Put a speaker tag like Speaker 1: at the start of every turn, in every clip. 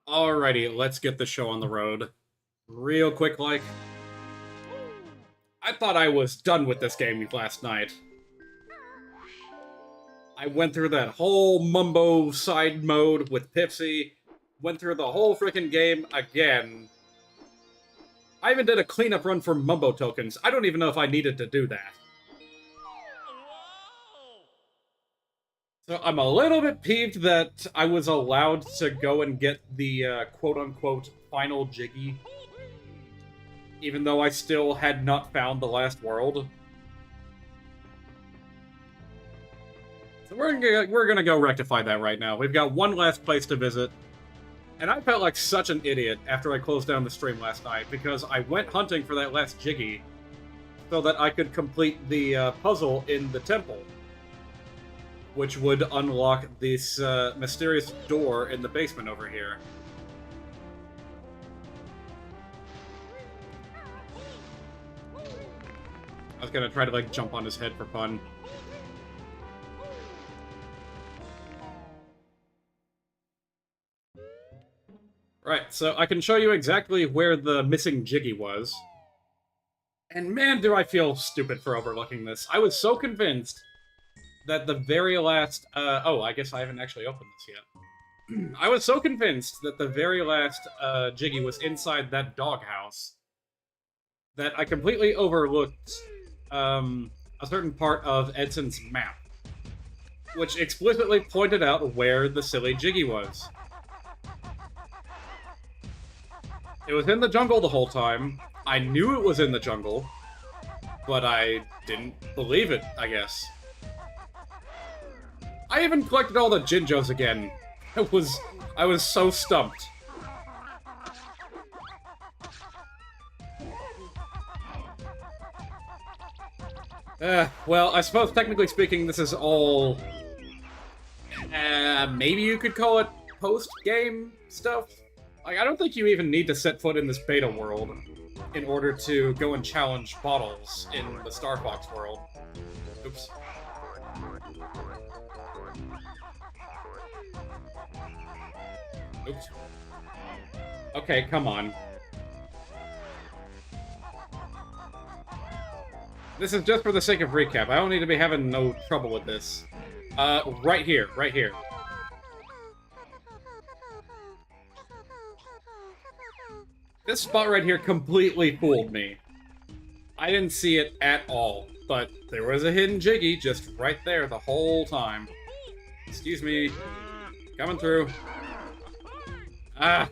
Speaker 1: Alrighty, let's get the show on the road. Real quick, I thought I was done with this game last night. I went through that whole Mumbo side mode with Pipsy, went through the whole freaking game again. I even did a cleanup run for Mumbo tokens. I don't even know if I needed to do that. So I'm a little bit peeved that I was allowed to go and get the quote-unquote final Jiggy, even though I still had not found the last world. So we're gonna go rectify that right now. We've got one last place to visit, and I felt like such an idiot after I closed down the stream last night, because I went hunting for that last Jiggy so that I could complete the puzzle in the temple, which would unlock this mysterious door in the basement over here. I was gonna try to, jump on his head for fun. Right, so I can show you exactly where the missing Jiggy was. And man, do I feel stupid for overlooking this. I was so convinced that the very last... oh, I guess I haven't actually opened this yet. I was so convinced that the very last Jiggy was inside that doghouse that I completely overlooked a certain part of Edson's map, which explicitly pointed out where the silly Jiggy was. It was in the jungle the whole time. I knew it was in the jungle, but I didn't believe it, I guess. I even collected all the Jinjos again. I was so stumped. Well, I suppose technically speaking, this is all... maybe you could call it post-game stuff? Like, I don't think you even need to set foot in this beta world in order to go and challenge bottles in the Star Fox world. Oops. Oops. Okay, come on. This is just for the sake of recap. I don't need to be having no trouble with this. Right here, right here. This spot right here completely fooled me. I didn't see it at all, but there was a hidden Jiggy just right there the whole time. Excuse me. Coming through. Ah!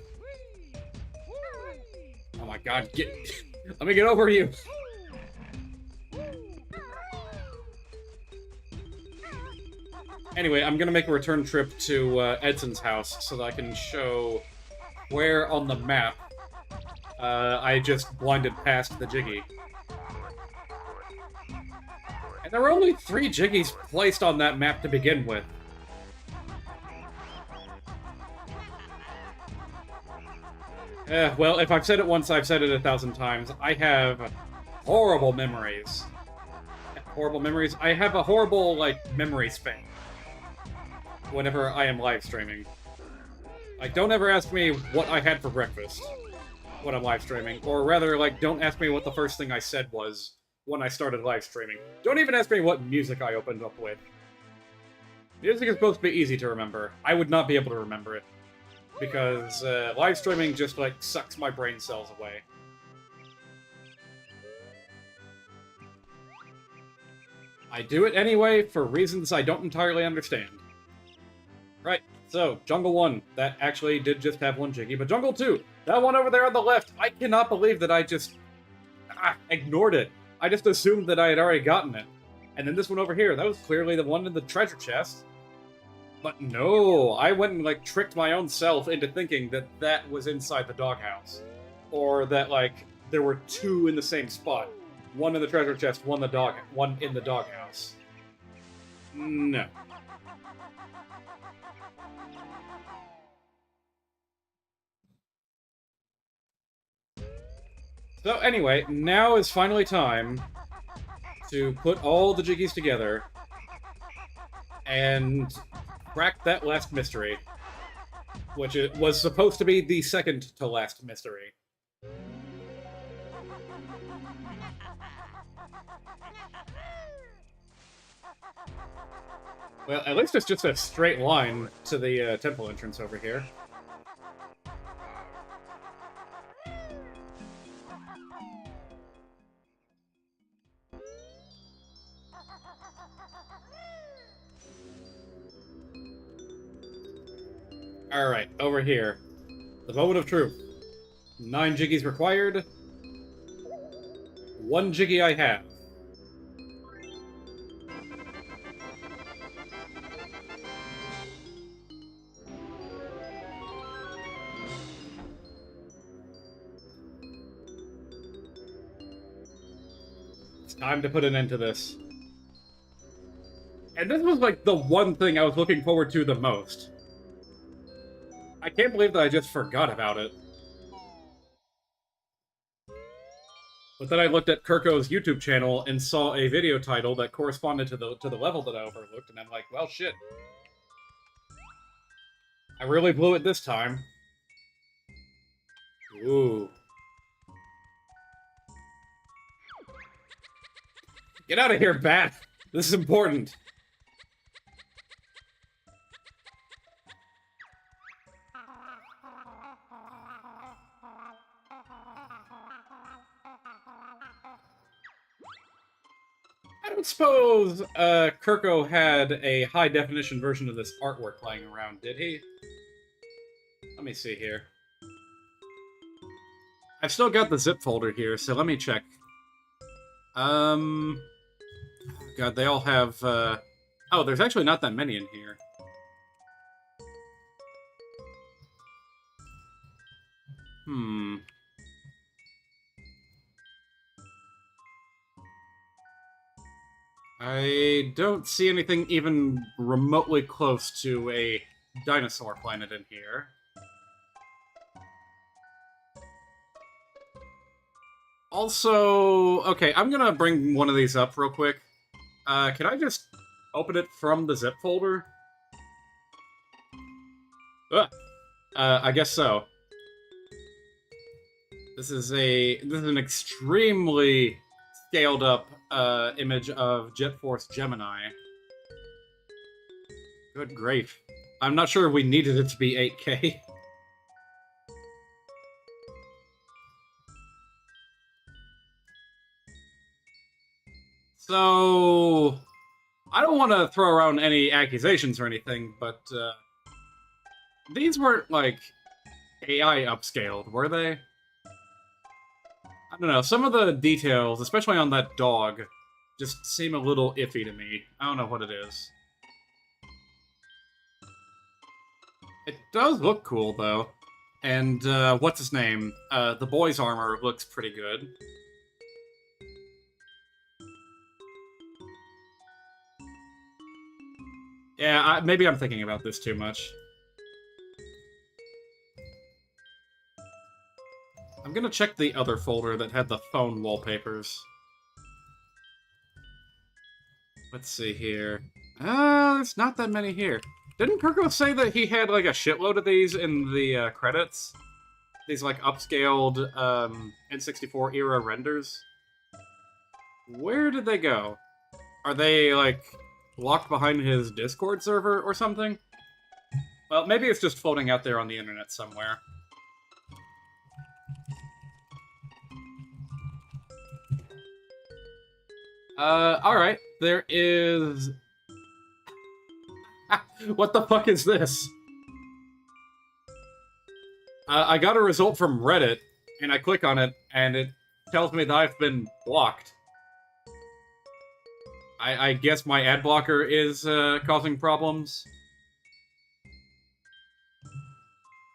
Speaker 1: Oh my god, let me get over you! Anyway, I'm gonna make a return trip to Edson's house so that I can show where on the map I just blinded past the Jiggy. And there were only 3 Jiggies placed on that map to begin with. Well, if I've said it once, I've said it 1,000 times. I have horrible memories. Horrible memories? I have a horrible, memory span whenever I am live streaming. Like, don't ever ask me what I had for breakfast when I'm live streaming. Or rather, don't ask me what the first thing I said was when I started live streaming. Don't even ask me what music I opened up with. Music is supposed to be easy to remember. I would not be able to remember it. Because live streaming just, sucks my brain cells away. I do it anyway for reasons I don't entirely understand. Right, so, Jungle 1, that actually did just have 1 Jiggy, but Jungle 2, that one over there on the left, I cannot believe that I just ignored it. I just assumed that I had already gotten it. And then this one over here, that was clearly the one in the treasure chest. But no, I went and, tricked my own self into thinking that that was inside the doghouse. Or that, there were 2 in the same spot. One in the treasure chest, one in the doghouse. No. So anyway, now is finally time to put all the Jiggies together and crack that last mystery. which it was supposed to be the second to last mystery. Well, at least it's just a straight line to the temple entrance over here. Alright, over here. The moment of truth. 9 jiggies required. 1 jiggy I have. It's time to put an end to this. And this was like the one thing I was looking forward to the most. I can't believe that I just forgot about it. But then I looked at Kirko's YouTube channel and saw a video title that corresponded to the level that I overlooked, and I'm like, well, shit. I really blew it this time. Ooh. Get out of here, Bat! This is important. I don't suppose Kirko had a high-definition version of this artwork lying around, did he? Let me see here. I've still got the zip folder here, so let me check. God, they all have, Oh, there's actually not that many in here. I don't see anything even remotely close to a dinosaur planet in here. Also, okay, I'm gonna bring one of these up real quick. Can I just open it from the zip folder? I guess so. This is an extremely scaled up image of Jet Force Gemini. Good grief. I'm not sure we needed it to be 8K. So, I don't want to throw around any accusations or anything, but these weren't, like, AI upscaled, were they? I don't know, some of the details, especially on that dog, just seem a little iffy to me. I don't know what it is. It does look cool, though. And, what's his name? The boy's armor looks pretty good. Yeah, maybe I'm thinking about this too much. I'm gonna check the other folder that had the phone wallpapers. Let's see here. There's not that many here. Didn't Kirko say that he had, like, a shitload of these in the, credits? These, like, upscaled, N64 era renders? Where did they go? Are they, like, locked behind his Discord server or something? Well, maybe it's just floating out there on the internet somewhere. Alright. There is... What the fuck is this? I got a result from Reddit, and I click on it, and it tells me that I've been blocked. I guess my ad blocker is causing problems.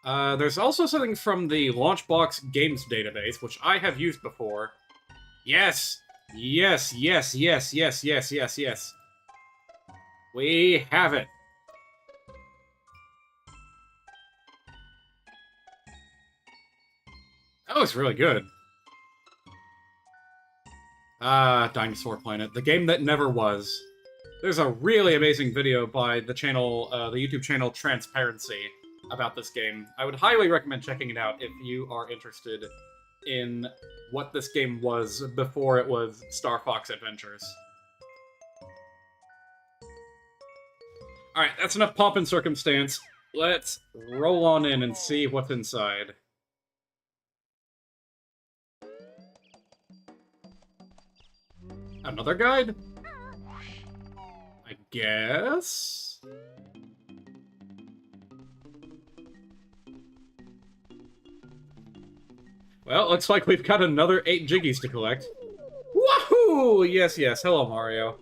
Speaker 1: There's also something from the Launchbox Games database, which I have used before. Yes! Yes, yes, yes, yes, yes, yes, yes. We have it. That looks really good. Dinosaur Planet, the game that never was. There's a really amazing video by the channel, the YouTube channel Transparency, about this game. I would highly recommend checking it out if you are interested in what this game was before it was Star Fox Adventures. Alright, that's enough pomp and circumstance. Let's roll on in and see what's inside. Another guide? I guess? Well, looks like we've got another 8 Jiggies to collect. Wahoo! Yes, yes. Hello, Mario.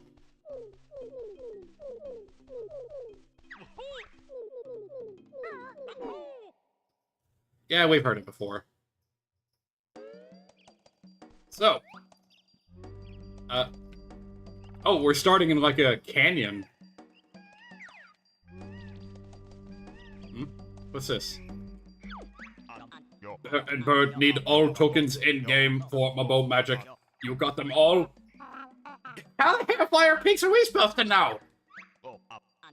Speaker 1: Yeah, we've heard it before. So. Oh, we're starting in like a canyon. What's this? And Bird need all tokens in-game for Mabo Magic. You got them all? How the Fire Peaks are we supposed to know?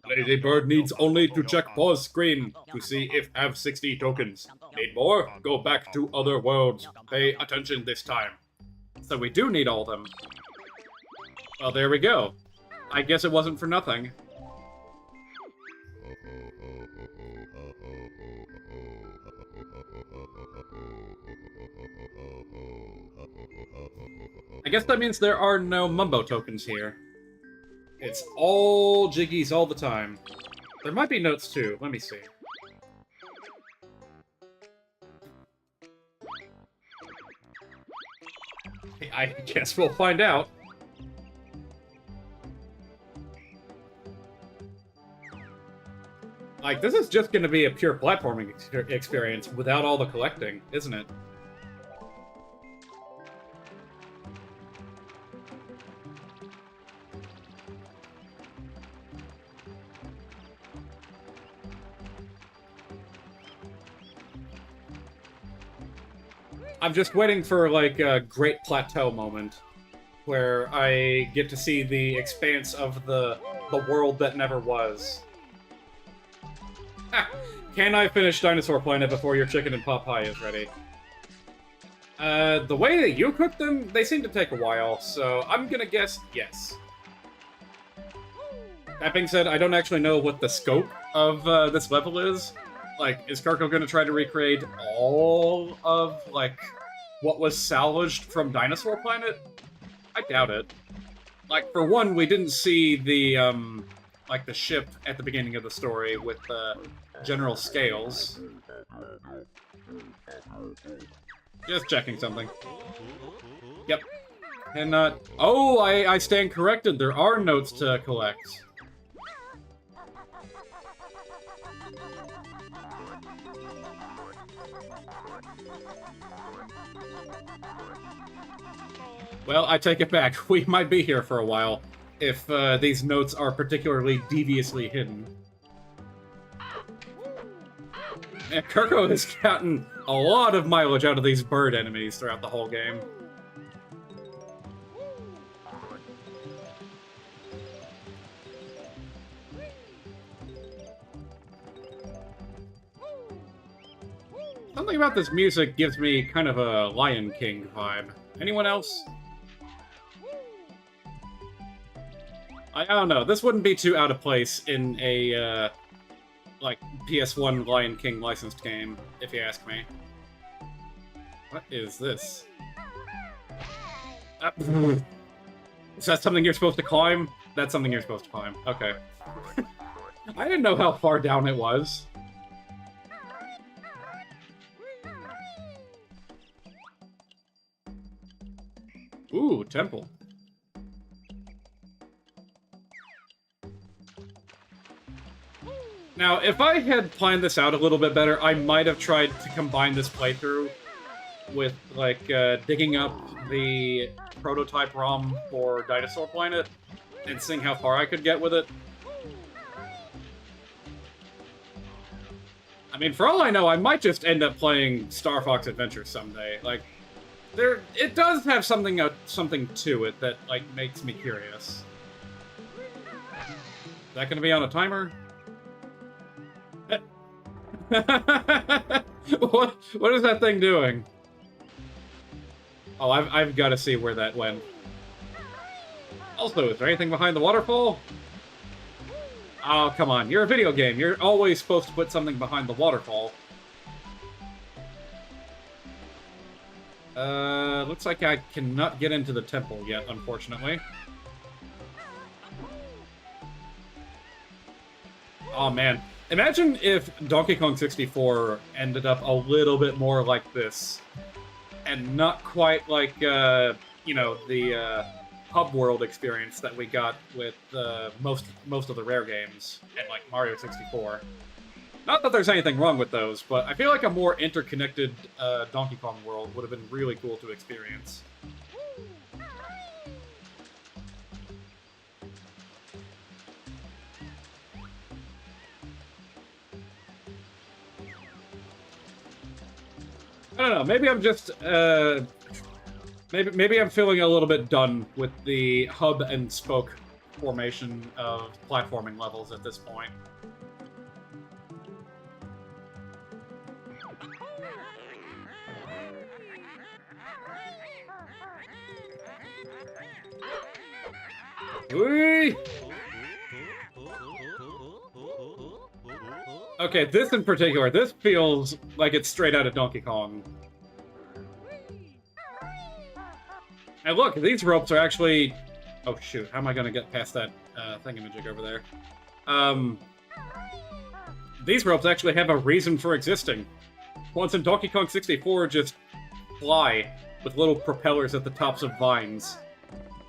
Speaker 1: Lady Bird needs only to check pause screen to see if have 60 tokens. Need more? Go back to other worlds. Pay attention this time. So we do need all of them. Well, there we go. I guess it wasn't for nothing. I guess that means there are no Mumbo tokens here. It's all Jiggies all the time. There might be notes too. Let me see. I guess we'll find out. Like, this is just gonna be a pure platforming experience without all the collecting, isn't it? I'm just waiting for, like, a great plateau moment where I get to see the expanse of the world that never was. Can I finish Dinosaur Planet before your chicken and pot pie is ready? The way that you cook them, they seem to take a while, so I'm gonna guess yes. That being said, I don't actually know what the scope of this level is. Like, is Kirko gonna try to recreate all of, like, what was salvaged from Dinosaur Planet? I doubt it. Like, for one, we didn't see the, like, the ship at the beginning of the story with general scales. Just checking something. Yep. And, oh, I stand corrected. There are notes to collect. Well, I take it back. We might be here for a while, if these notes are particularly deviously hidden. And Kirko has gotten a lot of mileage out of these bird enemies throughout the whole game. Something about this music gives me kind of a Lion King vibe. Anyone else? I don't know. This wouldn't be too out of place in a, like, PS1 Lion King licensed game, if you ask me. What is this? Is that something you're supposed to climb? That's something you're supposed to climb. Okay. I didn't know how far down it was. Ooh, temple. Now, if I had planned this out a little bit better, I might have tried to combine this playthrough with, like, digging up the prototype ROM for Dinosaur Planet and seeing how far I could get with it. I mean, for all I know, I might just end up playing Star Fox Adventures someday. Like, it does have something to it that, like, makes me curious. Is that gonna be on a timer? What is that thing doing? Oh, I've got to see where that went. Also, is there anything behind the waterfall? Oh, come on. You're a video game. You're always supposed to put something behind the waterfall. Looks like I cannot get into the temple yet, unfortunately. Oh, man. Imagine if Donkey Kong 64 ended up a little bit more like this. And not quite like, you know, the, hub world experience that we got with most of the rare games and like Mario 64. Not that there's anything wrong with those, but I feel like a more interconnected Donkey Kong world would have been really cool to experience. I don't know, maybe I'm just Maybe I'm feeling a little bit done with the hub and spoke formation of platforming levels at this point. Whee! Okay, this in particular, this feels like it's straight out of Donkey Kong. And look, these ropes are actually... Oh shoot, how am I gonna get past that thingamajig over there? These ropes actually have a reason for existing. Once in Donkey Kong 64, just fly with little propellers at the tops of vines.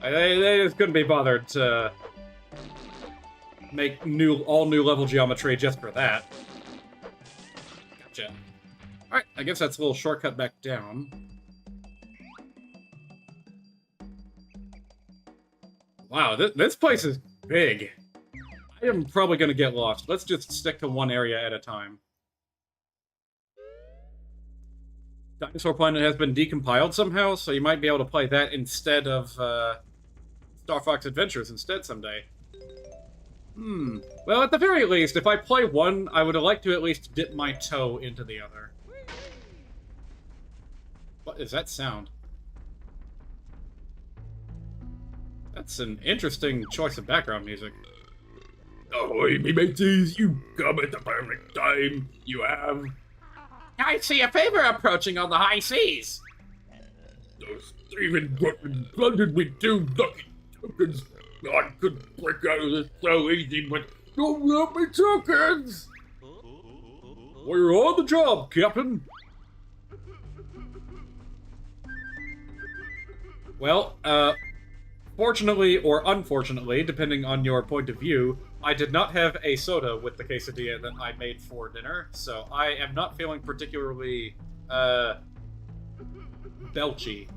Speaker 1: They just couldn't be bothered to make all new level geometry just for that. Gotcha. Alright, I guess that's a little shortcut back down. Wow, this place is big. I am probably going to get lost. Let's just stick to one area at a time. Dinosaur Planet has been decompiled somehow, so you might be able to play that instead of Star Fox Adventures instead someday. Well, at the very least, if I play one, I would like to at least dip my toe into the other. What is that sound? That's an interesting choice of background music. Ahoy, me mateys, you come at the perfect time. You have...
Speaker 2: I see a favor approaching on the high seas.
Speaker 3: Those thieving weapons flooded with 2 lucky tokens. I could break out of this so easy, but don't let me tokens!
Speaker 1: We're on the job, Captain. Well, fortunately or unfortunately, depending on your point of view, I did not have a soda with the quesadilla that I made for dinner, so I am not feeling particularly, belchy.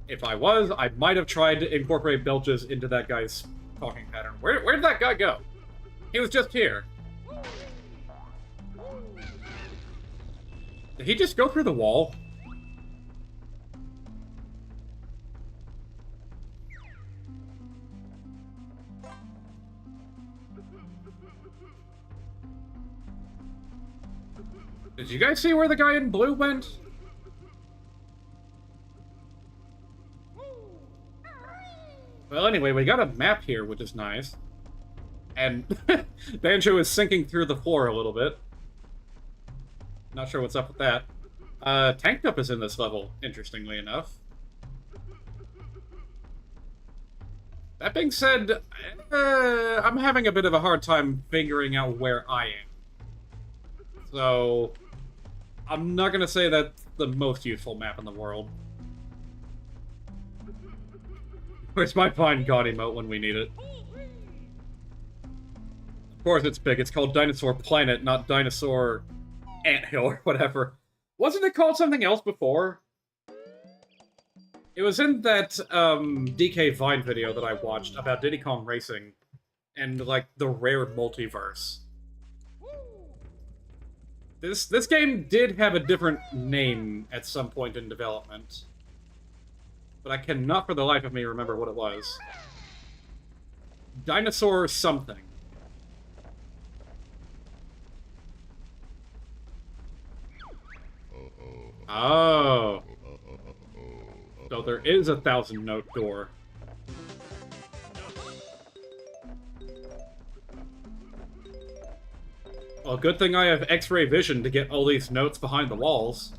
Speaker 1: If I was, I might have tried to incorporate belches into that guy's talking pattern. Where did that guy go? He was just here. Did he just go through the wall? Did you guys see where the guy in blue went? Well, anyway, we got a map here, which is nice. And Banjo is sinking through the floor a little bit. Not sure what's up with that. Tank Up is in this level, interestingly enough. That being said, I'm having a bit of a hard time figuring out where I am. So, I'm not gonna say that's the most useful map in the world. Where's my Find God emote when we need it? Of course it's big, it's called Dinosaur Planet, not Dinosaur Anthill or whatever. Wasn't it called something else before? It was in that, DK Vine video that I watched about Diddy Kong Racing and, like, the rare multiverse. This game did have a different name at some point in development. But I cannot for the life of me remember what it was. Dinosaur something. Oh. So there is a 1,000-note door. Well, good thing I have X-ray vision to get all these notes behind the walls.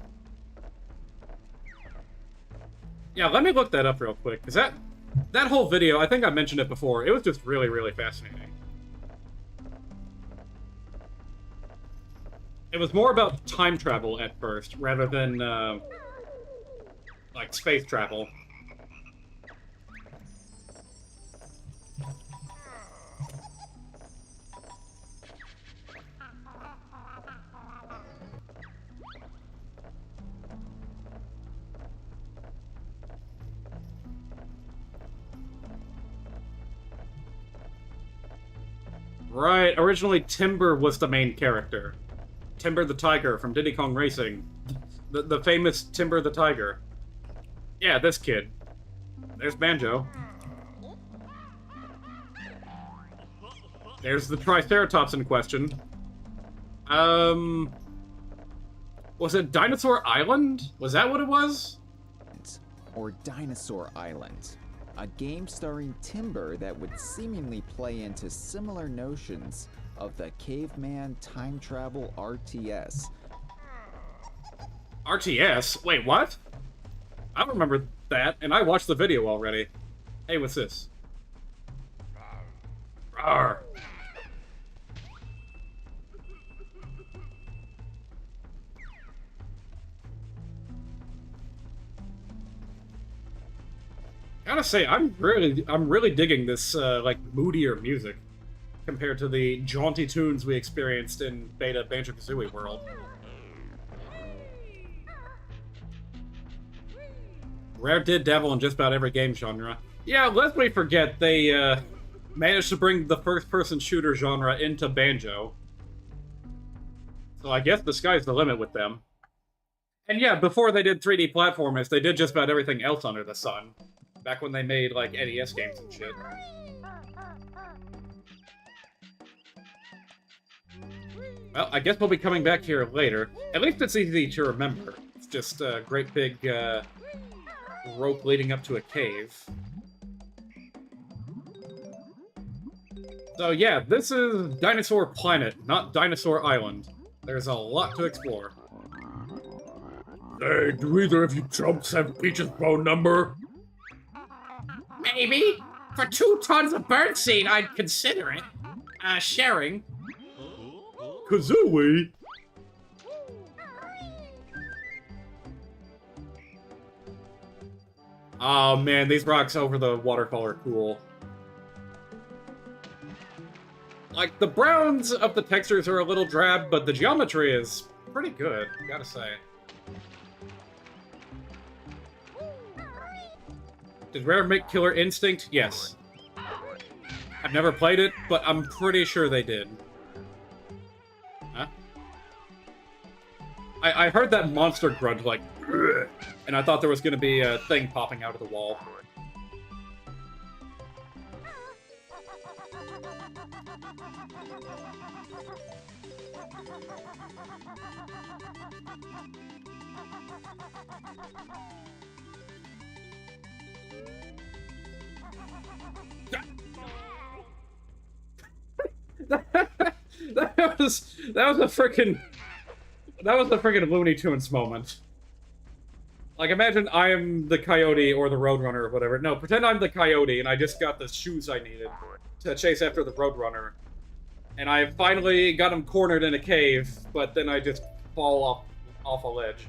Speaker 1: Yeah, let me look that up real quick, because that whole video, I think I mentioned it before, it was just really, really fascinating. It was more about time travel at first, rather than, like, space travel. Right, originally Timber was the main character. Timber the Tiger from Diddy Kong Racing. The famous Timber the Tiger. Yeah, this kid. There's Banjo. There's the Triceratops in question. Was it Dinosaur Island? Was that what it was?
Speaker 4: Or Dinosaur Island. A game starring Timber that would seemingly play into similar notions of the caveman time travel RTS.
Speaker 1: RTS? Wait, what? I don't remember that, and I watched the video already. Hey, what's this? Rawr. Gotta say, I'm really digging this, like, moodier music compared to the jaunty tunes we experienced in beta Banjo Kazooie World. Rare did dabble in just about every game genre. Yeah, lest we forget, they, managed to bring the first-person shooter genre into Banjo. So I guess the sky's the limit with them. And yeah, before they did 3D platformers, they did just about everything else under the sun. Back when they made, like, NES games and shit. Well, I guess we'll be coming back here later. At least it's easy to remember. It's just a great big, rope leading up to a cave. So yeah, this is Dinosaur Planet, not Dinosaur Island. There's a lot to explore.
Speaker 3: Hey, do either of you chumps have Peach's phone number?
Speaker 2: Maybe. For 2 tons of birdseed, I'd consider it. Sharing.
Speaker 3: Kazooie?
Speaker 1: Oh man, these rocks over the waterfall are cool. Like, the browns of the textures are a little drab, but the geometry is pretty good, gotta say. Did Rare make Killer Instinct? Yes. I've never played it, but I'm pretty sure they did. Huh? I heard that monster grunt, like, and I thought there was gonna be a thing popping out of the wall. that was a freaking Looney Tunes moment. Like, imagine I am the coyote or the roadrunner or whatever. No, pretend I'm the coyote and I just got the shoes I needed to chase after the roadrunner. And I finally got him cornered in a cave, but then I just fall off a ledge.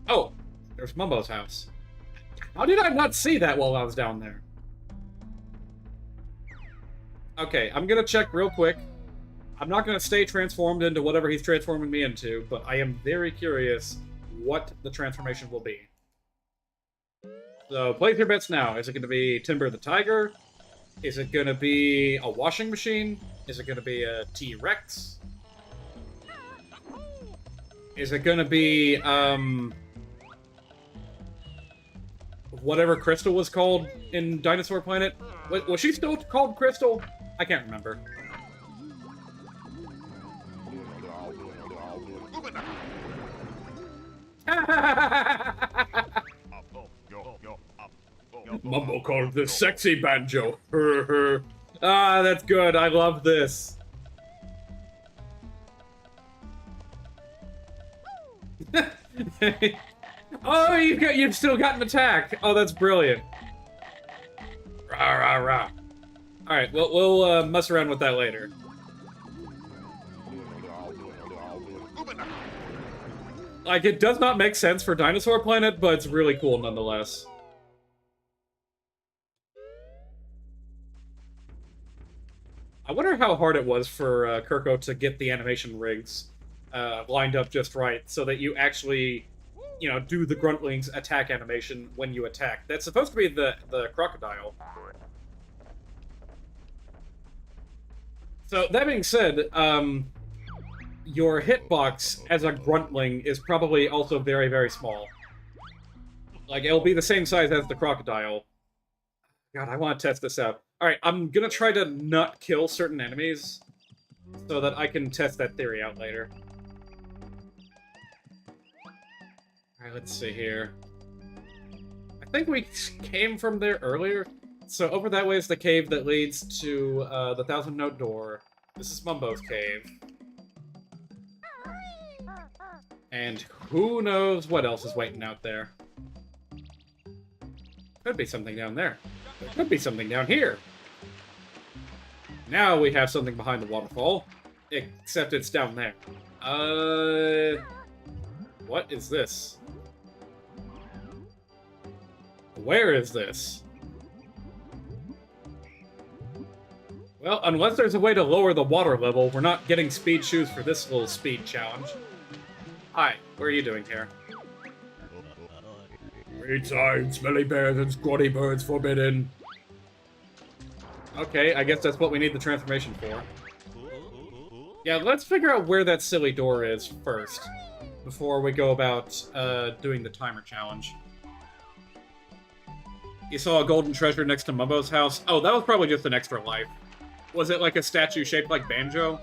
Speaker 1: Oh, there's Mumbo's house. How did I not see that while I was down there? Okay, I'm gonna check real quick. I'm not gonna stay transformed into whatever he's transforming me into, but I am very curious what the transformation will be. So, place your bets now. Is it gonna be Timber the Tiger? Is it gonna be a washing machine? Is it gonna be a T-Rex? Is it gonna be, whatever Crystal was called in Dinosaur Planet? Was she still called Crystal? I can't remember.
Speaker 3: Mumbo called the sexy banjo.
Speaker 1: Ah, that's good. I love this. Oh, you've still got an attack. Oh, that's brilliant. Rah rah rah. All right, we'll mess around with that later. Like, it does not make sense for Dinosaur Planet, but it's really cool nonetheless. I wonder how hard it was for Kirko to get the animation rigs lined up just right, so that you actually, you know, do the Gruntling's attack animation when you attack. That's supposed to be the crocodile. So, that being said, your hitbox as a Gruntling is probably also very, very small. Like, it'll be the same size as the crocodile. God, I want to test this out. Alright, I'm gonna try to not kill certain enemies so that I can test that theory out later. Alright, let's see here. I think we came from there earlier. So over that way is the cave that leads to the Thousand Note Door. This is Mumbo's cave. And who knows what else is waiting out there. Could be something down there. There could be something down here. Now we have something behind the waterfall. Except it's down there. What is this? Where is this? Well, unless there's a way to lower the water level, we're not getting speed shoes for this little speed challenge. Hi, what are you doing here?
Speaker 3: Read signs, smelly bears and squatty birds forbidden.
Speaker 1: Okay, I guess that's what we need the transformation for. Yeah, let's figure out where that silly door is first, before we go about doing the timer challenge. You saw a golden treasure next to Mumbo's house? Oh, that was probably just an extra life. Was it like a statue shaped like Banjo?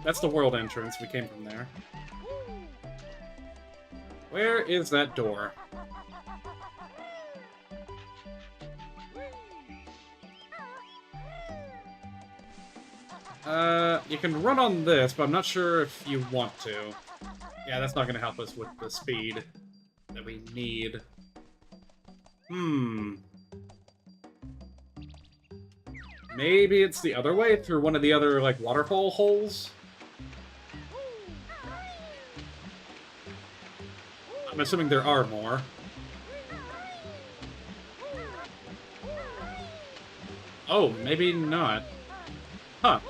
Speaker 1: That's the world entrance. We came from there. Where is that door? You can run on this, but I'm not sure if you want to. Yeah, that's not going to help us with the speed that we need. Maybe it's the other way, through one of the other, like, waterfall holes? I'm assuming there are more. Oh, maybe not. Huh.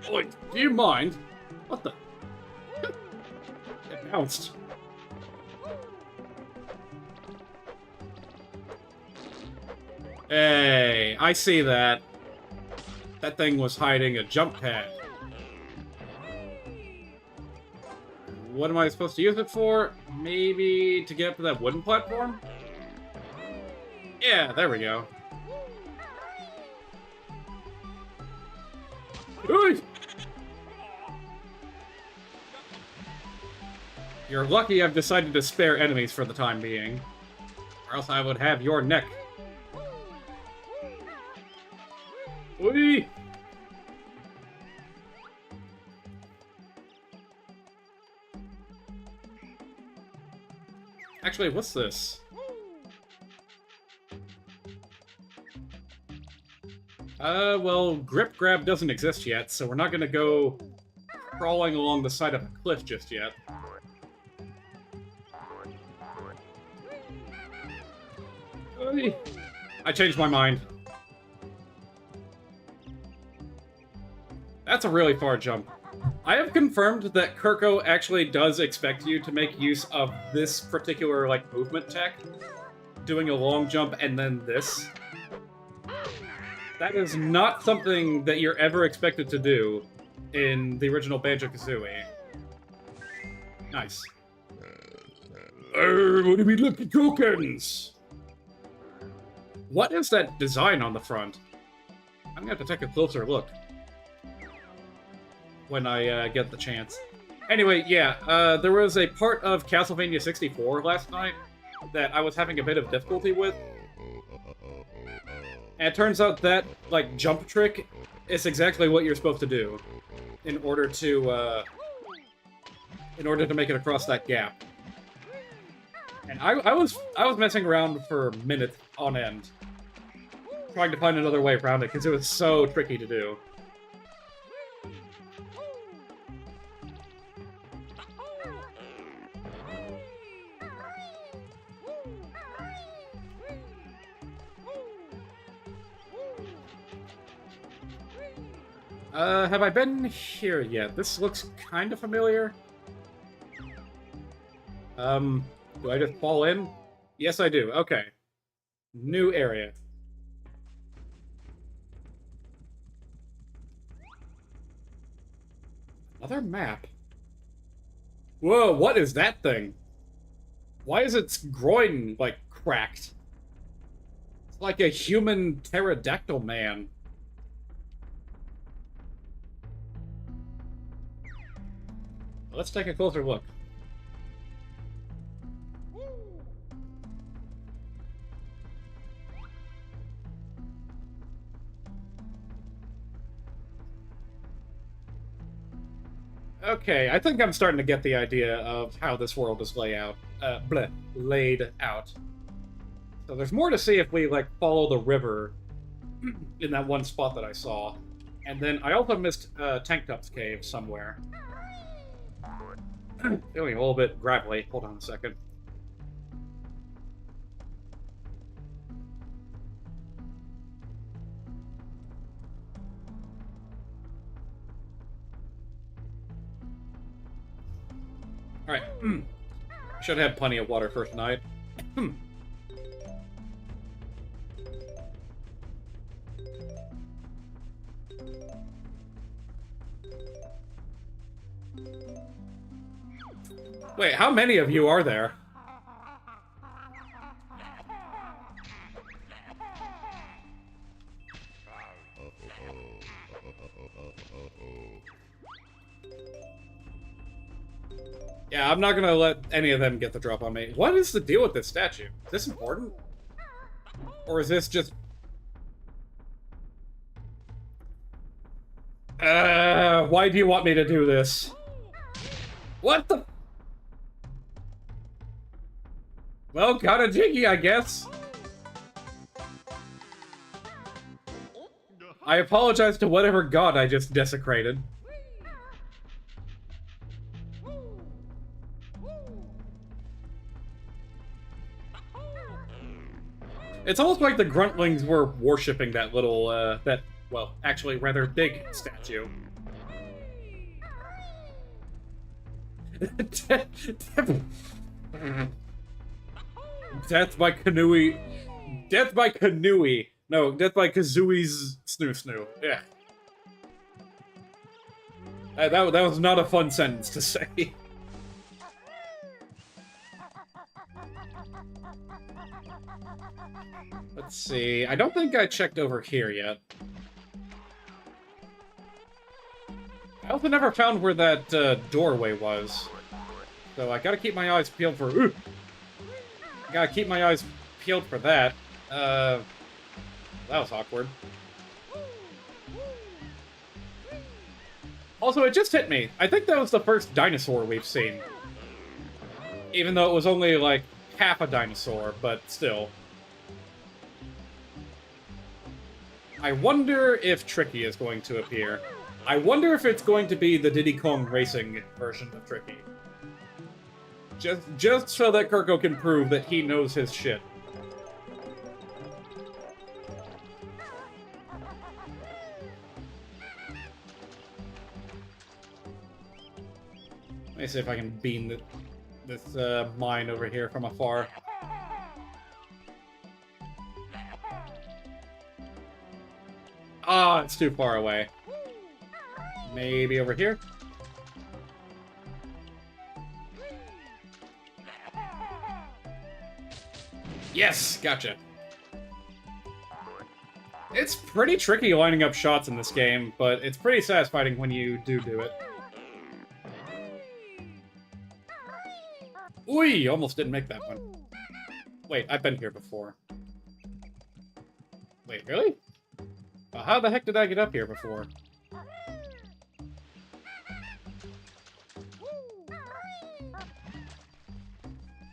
Speaker 1: Oi, do you mind? What the? It bounced. Hey, I see that. That thing was hiding a jump pad. What am I supposed to use it for? Maybe to get up to that wooden platform? Yeah, there we go. Ooh! You're lucky I've decided to spare enemies for the time being. Or else I would have your neck. Whee! Actually, what's this? Well, grip grab doesn't exist yet, so we're not gonna go crawling along the side of a cliff just yet. Hey. I changed my mind. That's a really far jump. I have confirmed that Kirko actually does expect you to make use of this particular, like, movement tech. Doing a long jump and then this. That is not something that you're ever expected to do in the original Banjo Kazooie. Nice.
Speaker 3: What do we look at tokens?
Speaker 1: What is that design on the front? I'm gonna have to take a closer look. when I get the chance. Anyway, yeah, there was a part of Castlevania 64 last night that I was having a bit of difficulty with. And it turns out that, like, jump trick is exactly what you're supposed to do in order to make it across that gap. And I was messing around for minutes on end, trying to find another way around it, because it was so tricky to do. Have I been here yet? This looks kind of familiar. Do I just fall in? Yes, I do. Okay. New area. Another map. Whoa, what is that thing? Why is its groin, like, cracked? It's like a human pterodactyl man. Let's take a closer look. Okay, I think I'm starting to get the idea of how this world is laid out. So there's more to see if we, like, follow the river in that one spot that I saw. And then I also missed Tank Top's cave somewhere. Feeling a little bit gravelly. Hold on a second. Alright. Should have plenty of water for tonight. Wait, how many of you are there? Yeah, I'm not gonna let any of them get the drop on me. What is the deal with this statue? Is this important? Or is this just... why do you want me to do this? What the... Well, kinda jiggy, I guess. I apologize to whatever god I just desecrated. It's almost like the Gruntlings were worshipping that little, well, actually rather big statue. Death by Kazooie. Death by Kazooie. No, Death by Kazooie's Snoo Snoo. Yeah. That was not a fun sentence to say. Let's see. I don't think I checked over here yet. I also never found where that doorway was. So I gotta keep my eyes peeled for... Ooh! Gotta keep my eyes peeled for that. That was awkward. Also, it just hit me. I think that was the first dinosaur we've seen. Even though it was only, like, half a dinosaur, but still. I wonder if Tricky is going to appear. I wonder if it's going to be the Diddy Kong Racing version of Tricky. Just so that Kirko can prove that he knows his shit. Let me see if I can beam this mine over here from afar. Ah, it's too far away. Maybe over here? Yes! Gotcha. It's pretty tricky lining up shots in this game, but it's pretty satisfying when you do it. Ooh, almost didn't make that one. Wait, I've been here before. Wait, really? How the heck did I get up here before?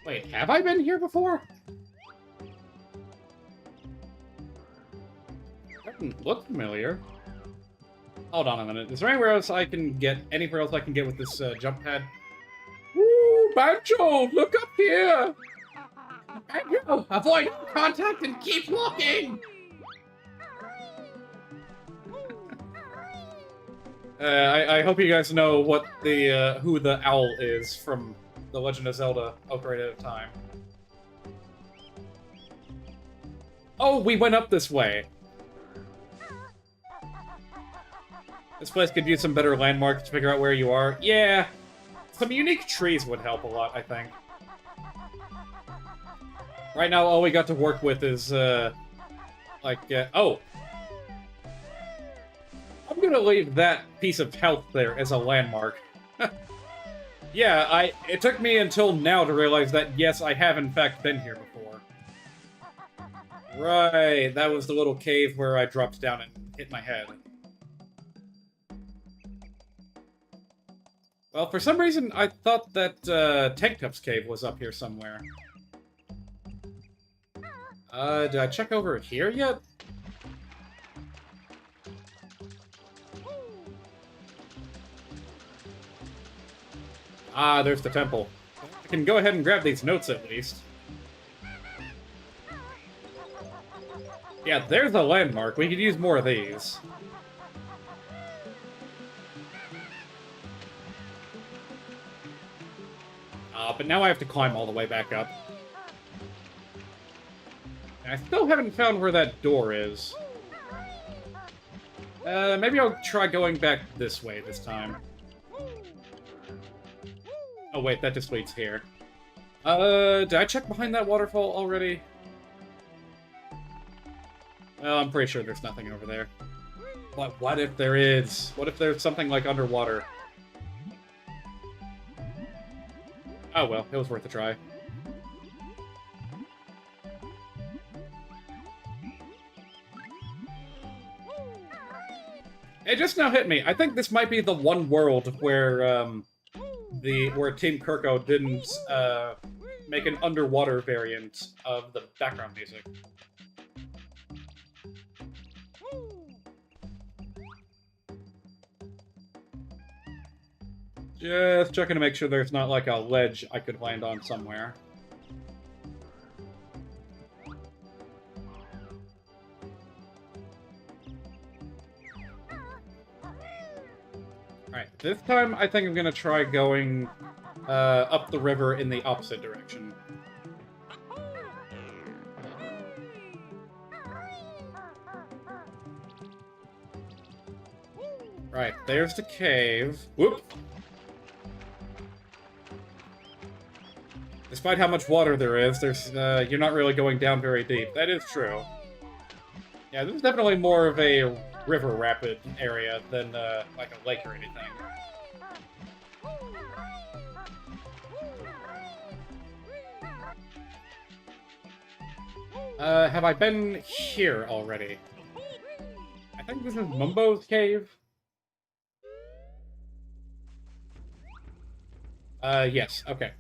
Speaker 1: Wait, have I been here before? Doesn't look familiar. Hold on a minute. Is there anywhere else I can get with this jump pad?
Speaker 2: Woo, Banjo, look up here! Banjo, avoid contact and keep looking!
Speaker 1: I hope you guys know what the who the owl is from The Legend of Zelda: Ocarina of Time. Oh, we went up this way. This place could use some better landmarks to figure out where you are. Yeah, some unique trees would help a lot, I think. Right now, all we got to work with is, oh. I'm gonna leave that piece of health there as a landmark. Yeah, it took me until now to realize that, yes, I have in fact been here before. Right, that was the little cave where I dropped down and hit my head. Well, for some reason, I thought that Tank Tup's cave was up here somewhere. Did I check over here yet? Ah, there's the temple. I can go ahead and grab these notes at least. Yeah, there's a landmark. We could use more of these. But now I have to climb all the way back up. And I still haven't found where that door is. Maybe I'll try going back this way this time. Oh wait, that just leads here. Did I check behind that waterfall already? Well, I'm pretty sure there's nothing over there. But what if there is? What if there's something like underwater? Oh well, it was worth a try. It just now hit me. I think this might be the one world where, where Team Kirko didn't, make an underwater variant of the background music. Just checking to make sure there's not, like, a ledge I could land on somewhere. Alright, this time I think I'm gonna try going up the river in the opposite direction. Right, there's the cave. Whoop! Despite how much water there is, you're not really going down very deep. That is true. Yeah, this is definitely more of a river rapid area than, like a lake or anything. Have I been here already? I think this is Mumbo's cave? Yes, okay.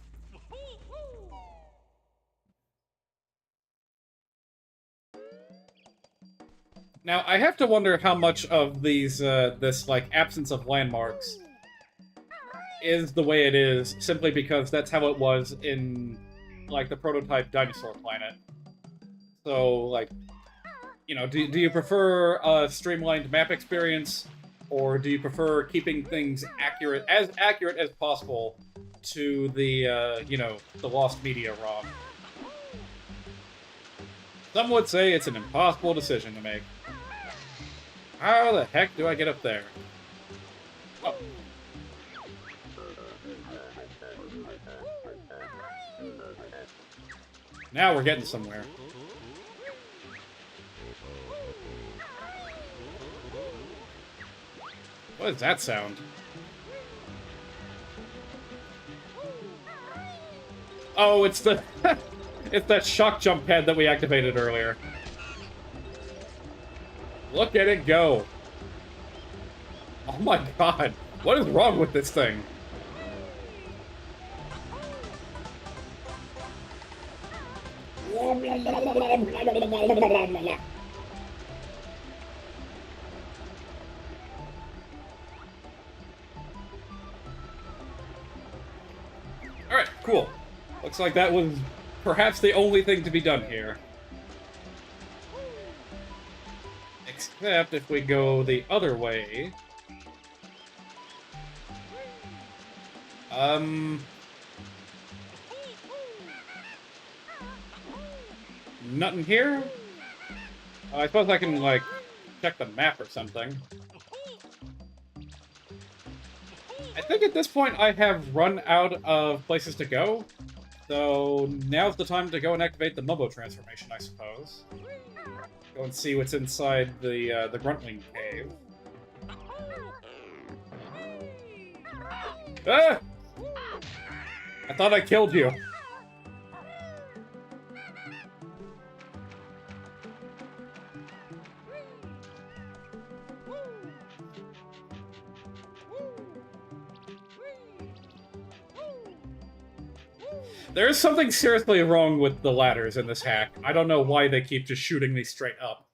Speaker 1: Now, I have to wonder how much of these, this, like, absence of landmarks is the way it is, simply because that's how it was in, like, the prototype Dinosaur Planet. So, like, you know, do you prefer a streamlined map experience, or do you prefer keeping things accurate as possible to the, you know, the lost media ROM? Some would say it's an impossible decision to make. How the heck do I get up there? Oh. Now we're getting somewhere. What is that sound? Oh, it's the... it's that shock jump pad that we activated earlier. Look at it go. Oh my god. What is wrong with this thing? Alright, cool. Looks like that was perhaps the only thing to be done here. Except if we go the other way... Nothing here? I suppose I can, like, check the map or something. I think at this point I have run out of places to go. So now's the time to go and activate the Momo transformation, I suppose. Go and see what's inside the Gruntling cave. Ah! I thought I killed you. There is something seriously wrong with the ladders in this hack. I don't know why they keep just shooting me straight up.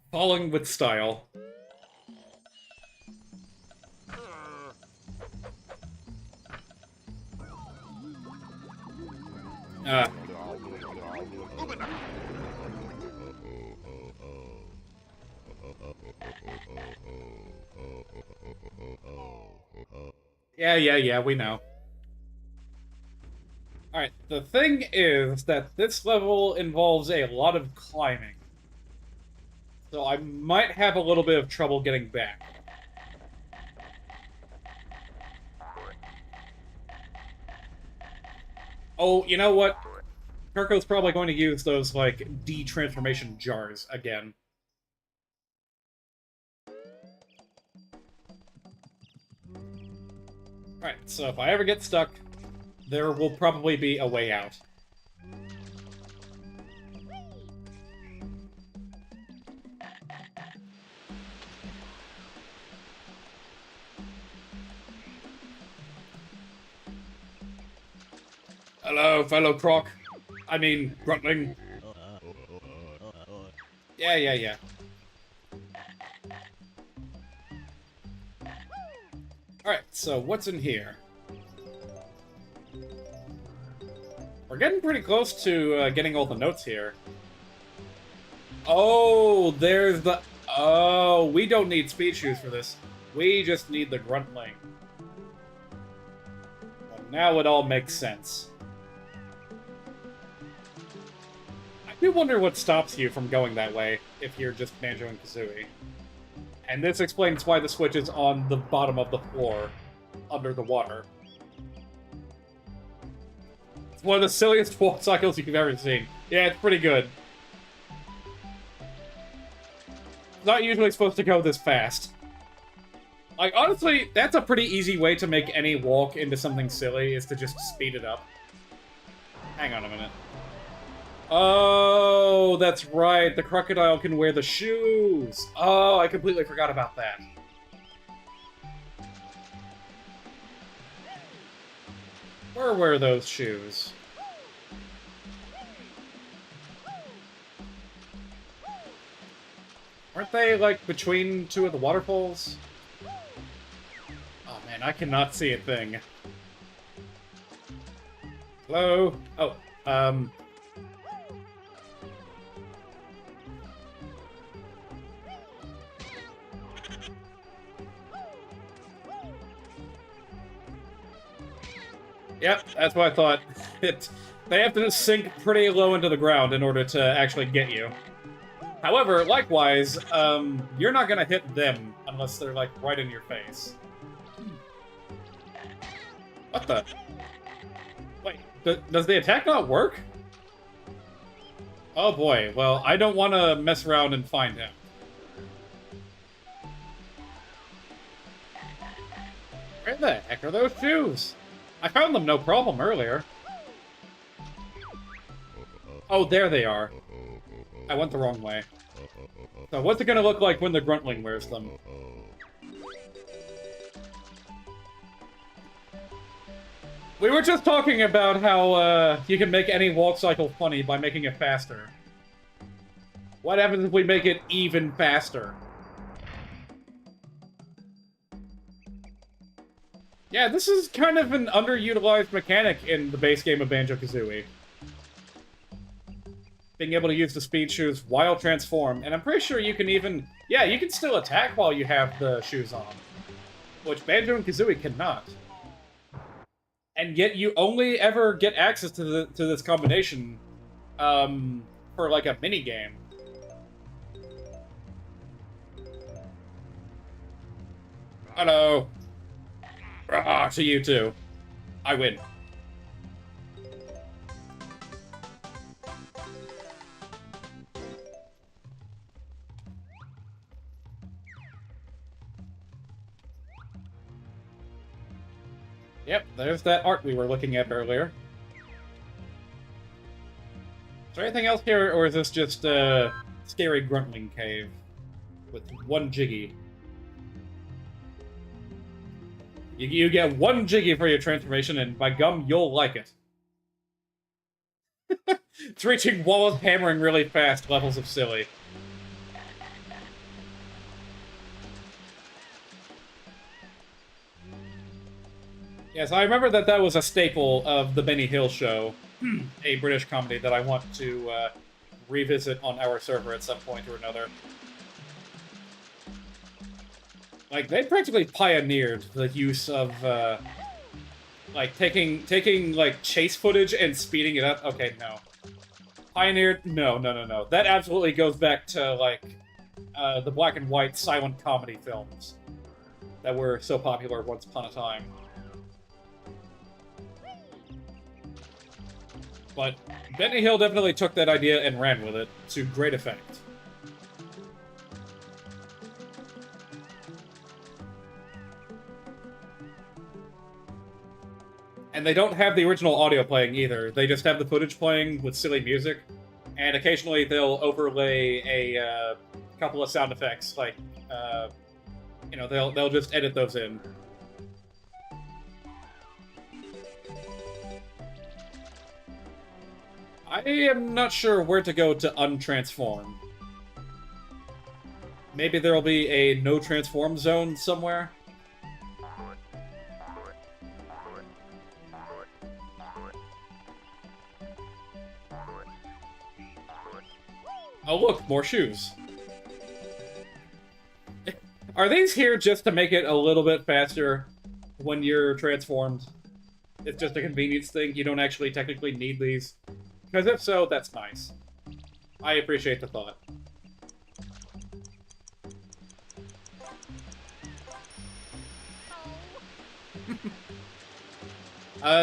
Speaker 1: Falling with style. Yeah, we know. Alright, the thing is that this level involves a lot of climbing. So I might have a little bit of trouble getting back. Oh, you know what? Kirko's probably going to use those, like, de-transformation jars again. Alright, so if I ever get stuck, there will probably be a way out. Hello, fellow Croc. I mean, Gruntling. Yeah. Alright, so what's in here? We're getting pretty close to getting all the notes here. Oh, there's the... Oh, we don't need speed shoes for this. We just need the Gruntling. Well, now it all makes sense. I do wonder what stops you from going that way if you're just Banjo and Kazooie. And this explains why the switch is on the bottom of the floor, under the water. It's one of the silliest wall cycles you've ever seen. Yeah, it's pretty good. It's not usually supposed to go this fast. Like, honestly, that's a pretty easy way to make any walk into something silly, is to just speed it up. Hang on a minute. Oh, that's right. The crocodile can wear the shoes. Oh, I completely forgot about that. Where were those shoes? Weren't they, like, between two of the waterfalls? Oh, man, I cannot see a thing. Hello? Oh, Yep, that's what I thought. They have to sink pretty low into the ground in order to actually get you. However, likewise, you're not gonna hit them unless they're, like, right in your face. What the? Wait, does the attack not work? Oh boy, well, I don't want to mess around and find out. Where the heck are those shoes? I found them no problem earlier. Oh, there they are. I went the wrong way. So what's it gonna look like when the Gruntling wears them? We were just talking about how you can make any walk cycle funny by making it faster. What happens if we make it even faster? Yeah, this is kind of an underutilized mechanic in the base game of Banjo Kazooie. Being able to use the speed shoes while transform, and I'm pretty sure you can even... Yeah, you can still attack while you have the shoes on. Which Banjo and Kazooie cannot. And yet you only ever get access to this combination for like a mini game. Hello. Ah, to you too. I win. Yep, there's that art we were looking at earlier. Is there anything else here, or is this just a scary Gruntling cave with one Jiggy? You get one Jiggy for your transformation, and by gum, you'll like it. It's reaching walls hammering really fast levels of silly. Yes, I remember that was a staple of the Benny Hill Show, a British comedy that I want to revisit on our server at some point or another. Like, they practically pioneered the use of, like, taking, like, chase footage and speeding it up. Okay, no. Pioneered? No. That absolutely goes back to, like, the black and white silent comedy films that were so popular once upon a time. But Benny Hill definitely took that idea and ran with it to great effect. And they don't have the original audio playing either. They just have the footage playing with silly music. And occasionally they'll overlay a couple of sound effects, like, you know, they'll just edit those in. I am not sure where to go to untransform. Maybe there'll be a no transform zone somewhere? Oh look, more shoes. Are these here just to make it a little bit faster when you're transformed? It's just a convenience thing? You don't actually technically need these? Because if so, that's nice. I appreciate the thought.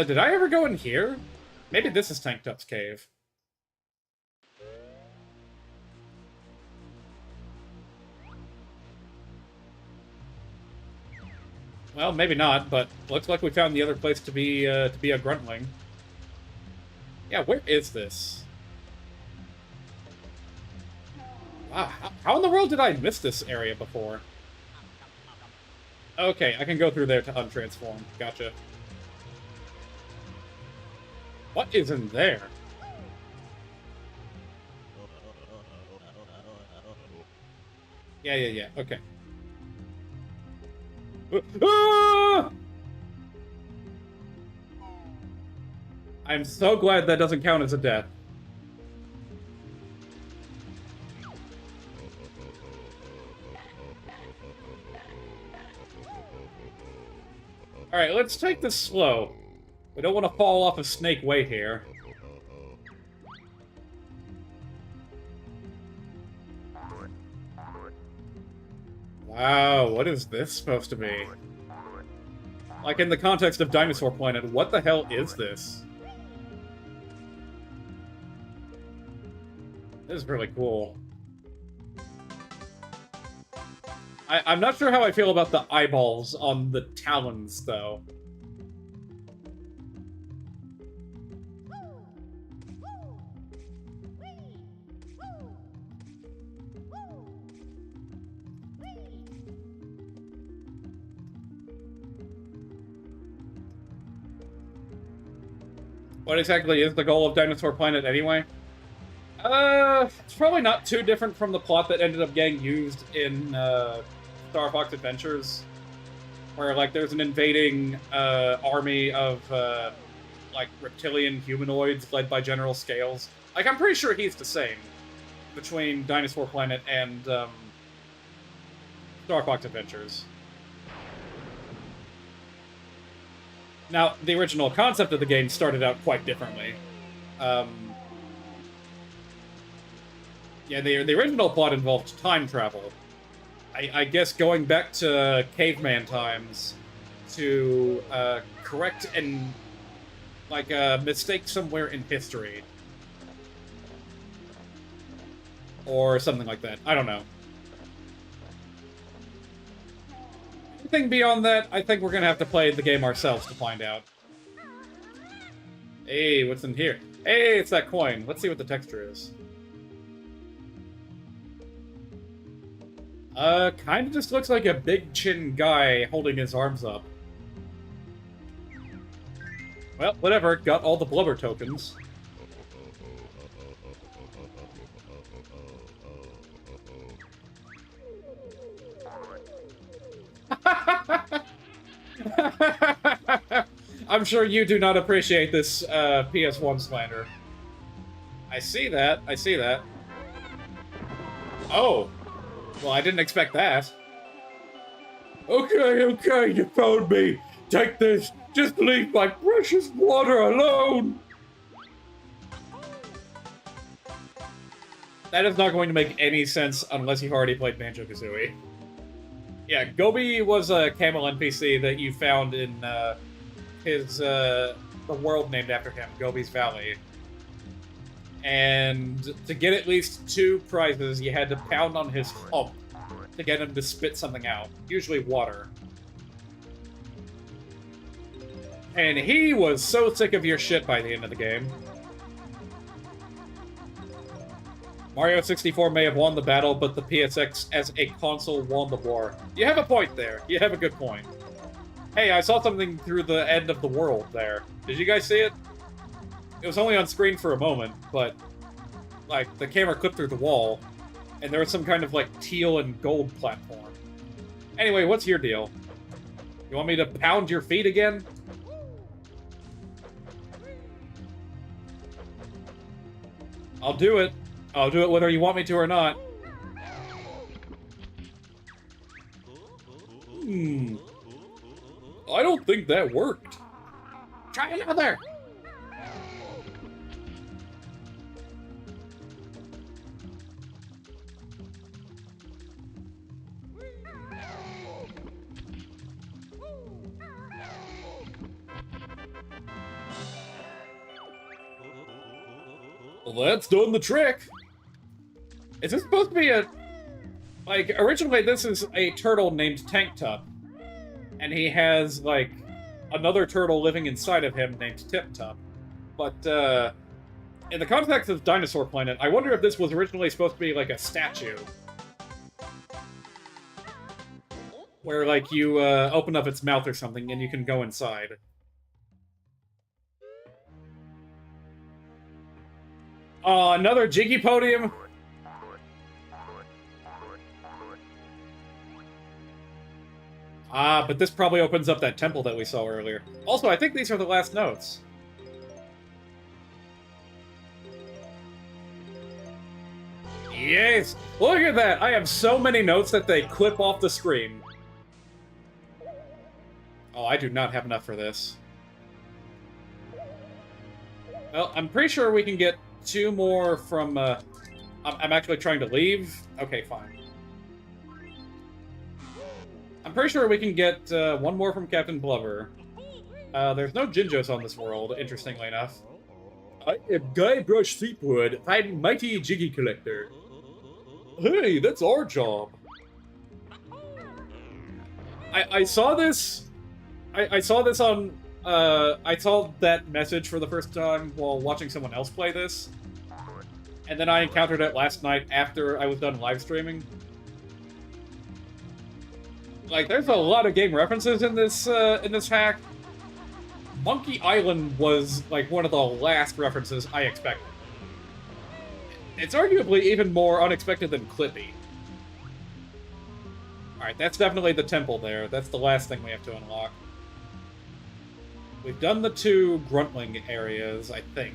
Speaker 1: Did I ever go in here? Maybe this is Tank Tup's cave. Well, maybe not, but looks like we found the other place to be a Gruntling. Yeah, where is this? Wow, how in the world did I miss this area before? Okay, I can go through there to untransform. Gotcha. What is in there? Yeah, okay. Ah! I'm so glad that doesn't count as a death. Alright, let's take this slow. We don't want to fall off a Snake Way here. Wow, what is this supposed to be? Like, in the context of Dinosaur Planet, what the hell is this? This is really cool. I'm not sure how I feel about the eyeballs on the talons, though. What exactly is the goal of Dinosaur Planet anyway? It's probably not too different from the plot that ended up getting used in Star Fox Adventures, where like there's an invading army of like reptilian humanoids led by General Scales. Like I'm pretty sure he's the same between Dinosaur Planet and Star Fox Adventures. Now, the original concept of the game started out quite differently. Yeah, the original plot involved time travel. I guess going back to caveman times to correct and like a mistake somewhere in history. Or something like that. I don't know. Anything beyond that, I think we're gonna have to play the game ourselves to find out. Hey, what's in here? Hey, it's that coin. Let's see what the texture is. Kinda just looks like a big chin guy holding his arms up. Well, whatever, got all the blubber tokens. I'm sure you do not appreciate this PS1 slander. I see that, I see that. Oh! Well, I didn't expect that.
Speaker 3: Okay, you found me. Take this. Just leave my precious water alone.
Speaker 1: That is not going to make any sense unless you've already played Banjo Kazooie. Yeah, Gobi was a camel NPC that you found in the world named after him, Gobi's Valley. And to get at least 2 prizes, you had to pound on his hump to get him to spit something out, usually water. And he was so sick of your shit by the end of the game. Mario 64 may have won the battle, but the PSX as a console won the war. You have a point there. You have a good point. Hey, I saw something through the end of the world there. Did you guys see it? It was only on screen for a moment, but, like, the camera clipped through the wall, and there was some kind of, like, teal and gold platform. Anyway, what's your deal? You want me to pound your feet again? I'll do it. I'll do it whether you want me to or not. I don't think that worked. Try another! Well, that's done the trick. Is this supposed to be a... Like, originally this is a turtle named Tank Tup. And he has, like, another turtle living inside of him named Tip Tup. But, in the context of Dinosaur Planet, I wonder if this was originally supposed to be, like, a statue. Where, like, you, open up its mouth or something and you can go inside. Oh, another Jiggy Podium? Ah, but this probably opens up that temple that we saw earlier. Also, I think these are the last notes. Yes! Look at that! I have so many notes that they clip off the screen. Oh, I do not have enough for this. Well, I'm pretty sure we can get 2 more from, I'm actually trying to leave? Okay, fine. I'm pretty sure we can get 1 more from Captain Blubber. There's no Jinjos on this world, interestingly enough. I am Guybrush Threepwood, I'm Mighty Jiggy Collector. Hey, that's our job. I saw this. I saw this on. I saw that message for the first time while watching someone else play this, and then I encountered it last night after I was done live streaming. Like, there's a lot of game references in this hack. Monkey Island was like one of the last references I expected. It's arguably even more unexpected than Clippy. Alright, that's definitely the temple there. That's the last thing we have to unlock. We've done the 2 Gruntling areas, I think.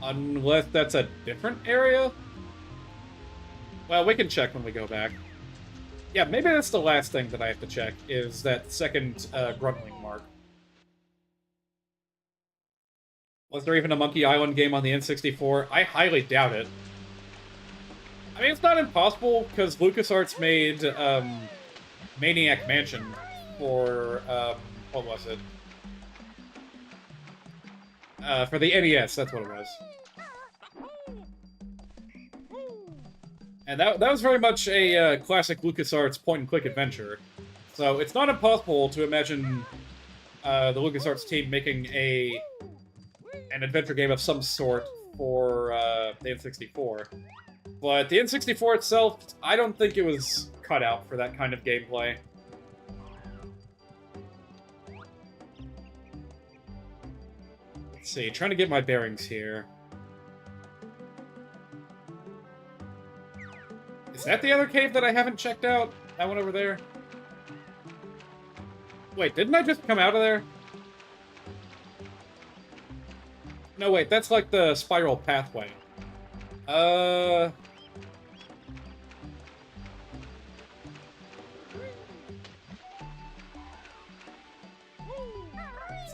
Speaker 1: Unless that's a different area? Well, we can check when we go back. Yeah, maybe that's the last thing that I have to check, is that second Gruntling mark. Was there even a Monkey Island game on the N64? I highly doubt it. I mean, it's not impossible, because LucasArts made Maniac Mansion for, what was it? For the NES, that's what it was. And that was very much a classic LucasArts point-and-click adventure. So it's not impossible to imagine the LucasArts team making an adventure game of some sort for the N64. But the N64 itself, I don't think it was cut out for that kind of gameplay. Let's see, trying to get my bearings here. Is that the other cave that I haven't checked out? That one over there? Wait, didn't I just come out of there? No, wait, that's like the spiral pathway. So,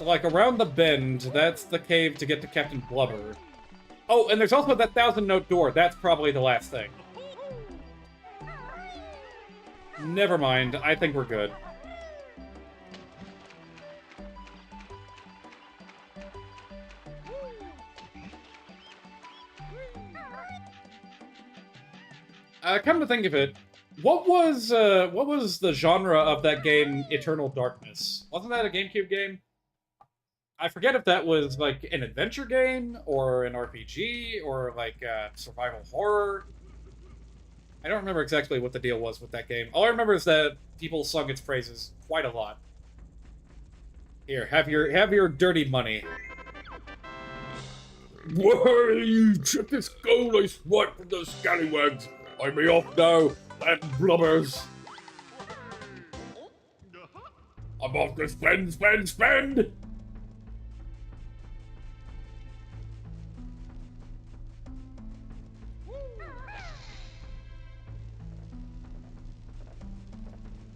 Speaker 1: like, around the bend, that's the cave to get to Captain Blubber. Oh, and there's also that 1,000-note door. That's probably the last thing. Never mind. I think we're good. Come to think of it, what was the genre of that game, Eternal Darkness? Wasn't that a GameCube game? I forget if that was, like, an adventure game, or an RPG, or, like, survival horror. I don't remember exactly what the deal was with that game. All I remember is that people sung its praises quite a lot. Here, have your dirty money.
Speaker 3: Whoa, check this gold I swiped from those scallywags. I'm me off now, and blubbers. I'm off to spend.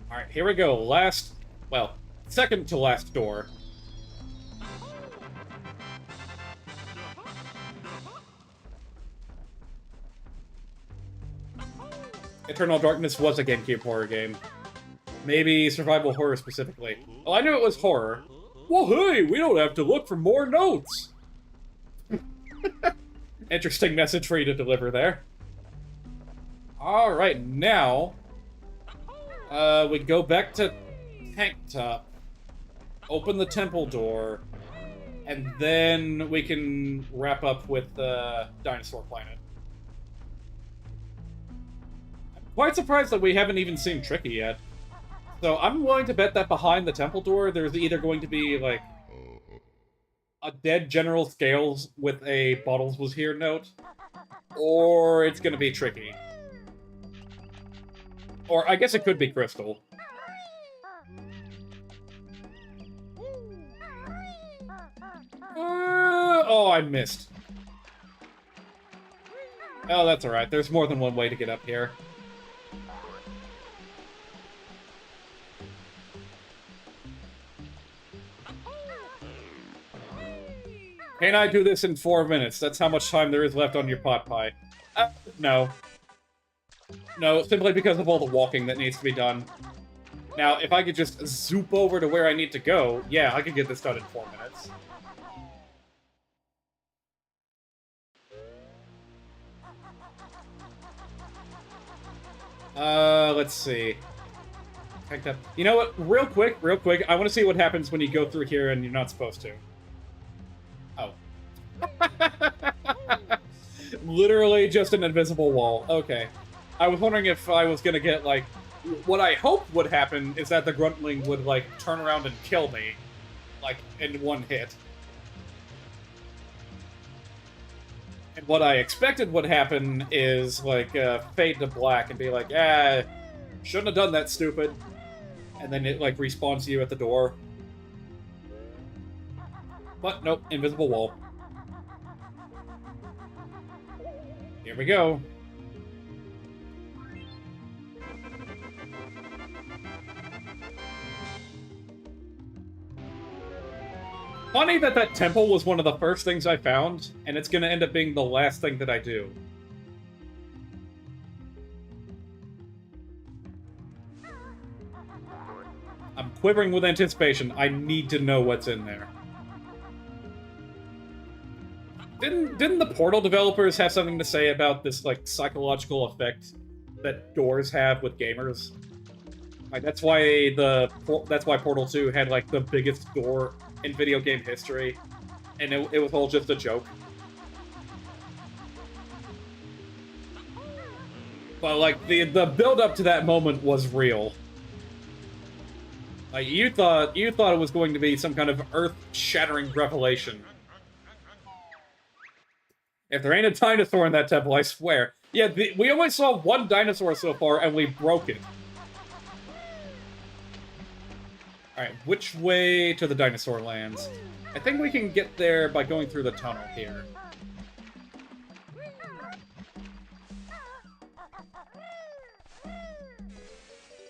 Speaker 1: Alright, here we go. Second to last door. Eternal Darkness was a GameCube horror game. Maybe survival horror specifically. Well, I knew it was horror. Well, hey, we don't have to look for more notes! Interesting message for you to deliver there. Alright, now... we go back to Tank Top, open the temple door, and then we can wrap up with the Dinosaur Planet. I'm quite surprised that we haven't even seen Tricky yet. So I'm willing to bet that behind the temple door, there's either going to be, like, a dead General Scales with a Bottles Was Here note, or it's gonna be Tricky. Or, I guess it could be Crystal. Oh, I missed. Oh, that's alright. There's more than one way to get up here. Can I do this in 4 minutes? That's how much time there is left on your pot pie. No. No, simply because of all the walking that needs to be done. Now, if I could just zoop over to where I need to go, yeah, I could get this done in 4 minutes. Let's see. You know what? Real quick, I want to see what happens when you go through here and you're not supposed to. Oh. Literally just an invisible wall. Okay. I was wondering if I was gonna get, like... What I hoped would happen is that the Gruntling would, like, turn around and kill me. Like, in one hit. And what I expected would happen is, like, fade to black and be like, shouldn't have done that, stupid. And then it, like, respawns you at the door. But, nope, invisible wall. Here we go. Funny that that temple was one of the first things I found, and it's gonna end up being the last thing that I do. I'm quivering with anticipation. I need to know what's in there. Didn't the Portal developers have something to say about this, like, psychological effect that doors have with gamers? Like, that's why Portal 2 had, like, the biggest door in video game history, and it was all just a joke. But, like, the build-up to that moment was real. Like, you thought it was going to be some kind of earth-shattering revelation. If there ain't a dinosaur in that temple, I swear. Yeah, we only saw one dinosaur so far, and we broke it. Alright, which way to the dinosaur lands? I think we can get there by going through the tunnel here.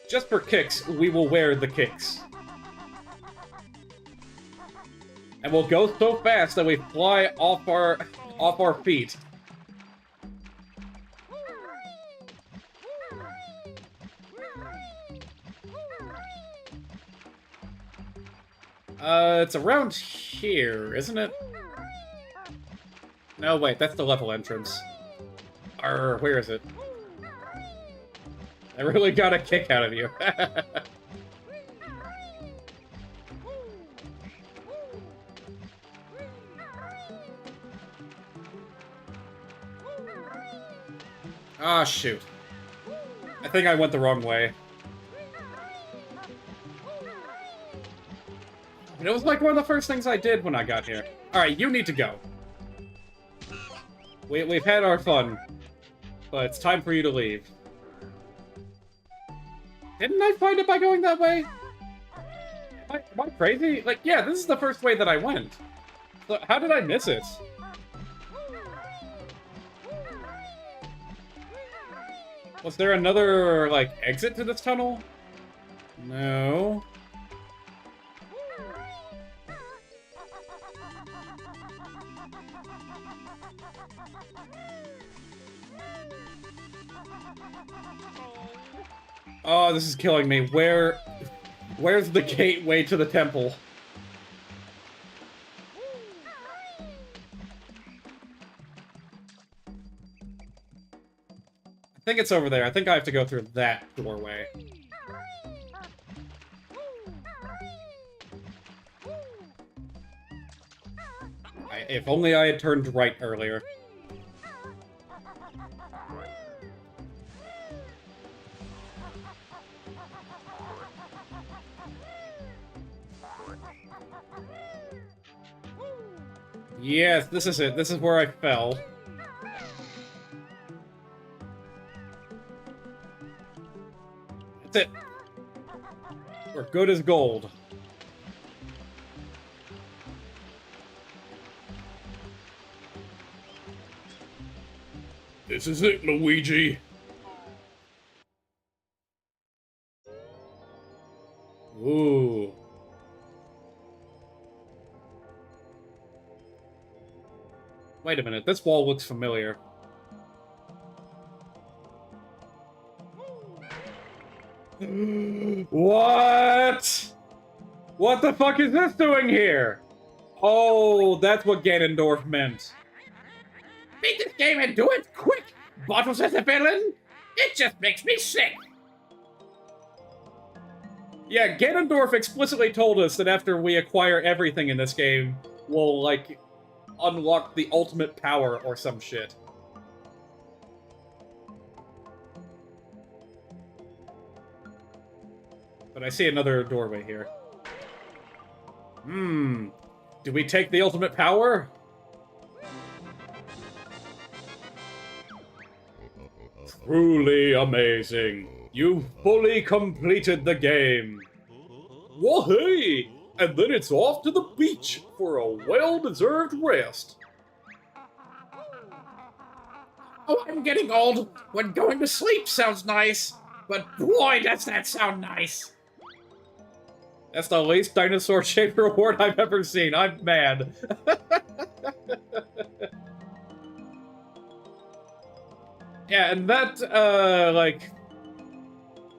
Speaker 1: Just for kicks, we will wear the kicks. And we'll go so fast that we fly off our feet. It's around here, isn't it? No, wait, that's the level entrance. Where is it? I really got a kick out of you. Ah, shoot. I think I went the wrong way. And it was like one of the first things I did when I got here. Alright, you need to go. We've had our fun, but it's time for you to leave. Didn't I find it by going that way? Am I crazy? Like, yeah, this is the first way that I went. So how did I miss it? Was there another, like, exit to this tunnel? No. Oh, this is killing me. Where's the gateway to the temple? I think it's over there. I think I have to go through that doorway. If only I had turned right earlier. Yes, this is it. This is where I fell. That's it. We're good as gold.
Speaker 3: This is it, Luigi.
Speaker 1: Ooh. Wait a minute, this wall looks familiar. What? What the fuck is this doing here? Oh, that's what Ganondorf meant.
Speaker 2: Beat this game and do it quick! Bottles as a villain? It just makes me sick!
Speaker 1: Yeah, Ganondorf explicitly told us that after we acquire everything in this game, we'll, like, unlock the ultimate power or some shit. But I see another doorway here. Do we take the ultimate power? Truly amazing. You've fully completed the game. Well, hey! And then it's off to the beach for a well-deserved rest.
Speaker 2: Oh, I'm getting old when going to sleep sounds nice. But boy, does that sound nice.
Speaker 1: That's the least dinosaur-shaped reward I've ever seen. I'm mad. Yeah, and that, like,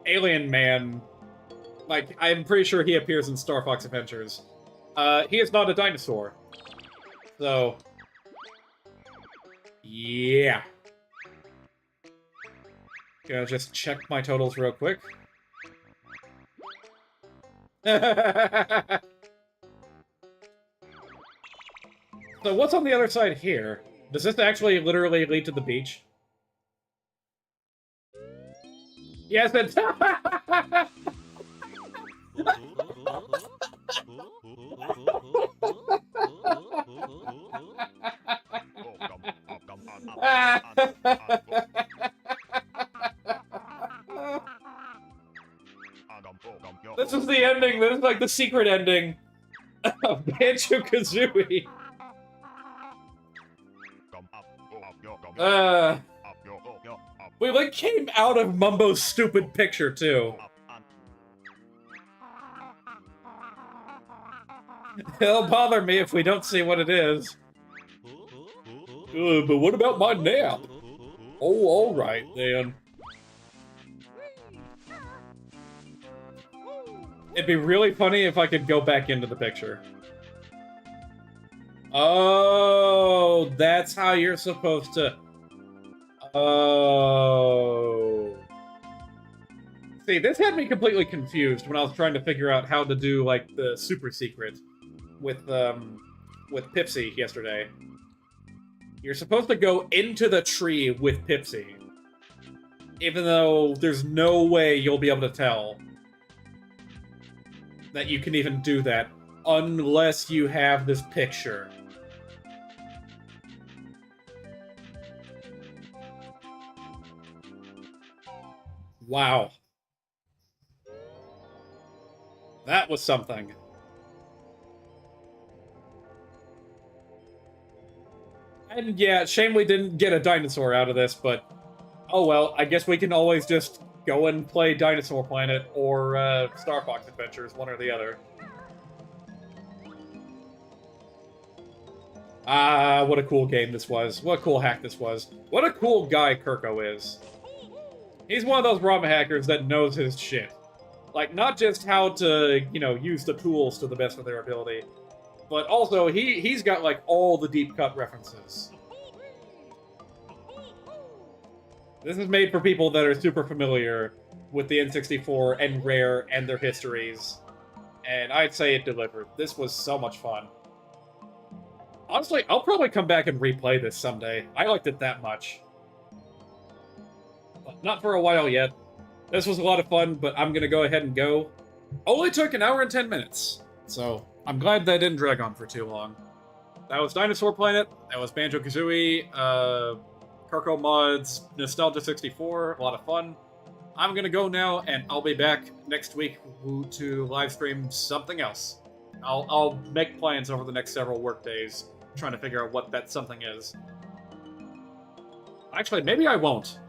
Speaker 1: alien man, like, I'm pretty sure he appears in Star Fox Adventures. He is not a dinosaur. So, yeah. Gonna just check my totals real quick. So what's on the other side here? Does this actually literally lead to the beach? Yes, it's... This is the ending. This is like the secret ending of Banjo Kazooie. We like came out of Mumbo's stupid picture too. It'll bother me if we don't see what it is. But what about my nap? Oh, all right then. It'd be really funny if I could go back into the picture. Oh, that's how you're supposed to... Oh. See, this had me completely confused when I was trying to figure out how to do, like, the super secret with Pipsy yesterday. You're supposed to go into the tree with Pipsy. Even though there's no way you'll be able to tell that you can even do that unless you have this picture. Wow. That was something. And yeah, shame we didn't get a dinosaur out of this, but oh well, I guess we can always just go and play Dinosaur Planet or Star Fox Adventures, one or the other. Ah, what a cool game this was. What a cool hack this was. What a cool guy Kirko is. He's one of those ROM hackers that knows his shit. Like, not just how to, you know, use the tools to the best of their ability, but also he's got, like, all the deep cut references. This is made for people that are super familiar with the N64 and Rare and their histories. And I'd say it delivered. This was so much fun. Honestly, I'll probably come back and replay this someday. I liked it that much. But not for a while yet. This was a lot of fun, but I'm gonna go ahead and go. Only took an hour and 10 minutes. So, I'm glad that didn't drag on for too long. That was Dinosaur Planet. That was Banjo Kazooie. Kirko Mods, Nostalgia 64, a lot of fun. I'm gonna go now, and I'll be back next week to live stream something else. I'll make plans over the next several work days, trying to figure out what that something is. Actually, maybe I won't.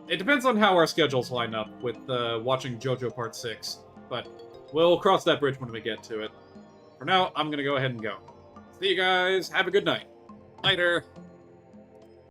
Speaker 1: It depends on how our schedules line up with watching JoJo Part 6, but we'll cross that bridge when we get to it. For now, I'm gonna go ahead and go. See you guys, have a good night. Later!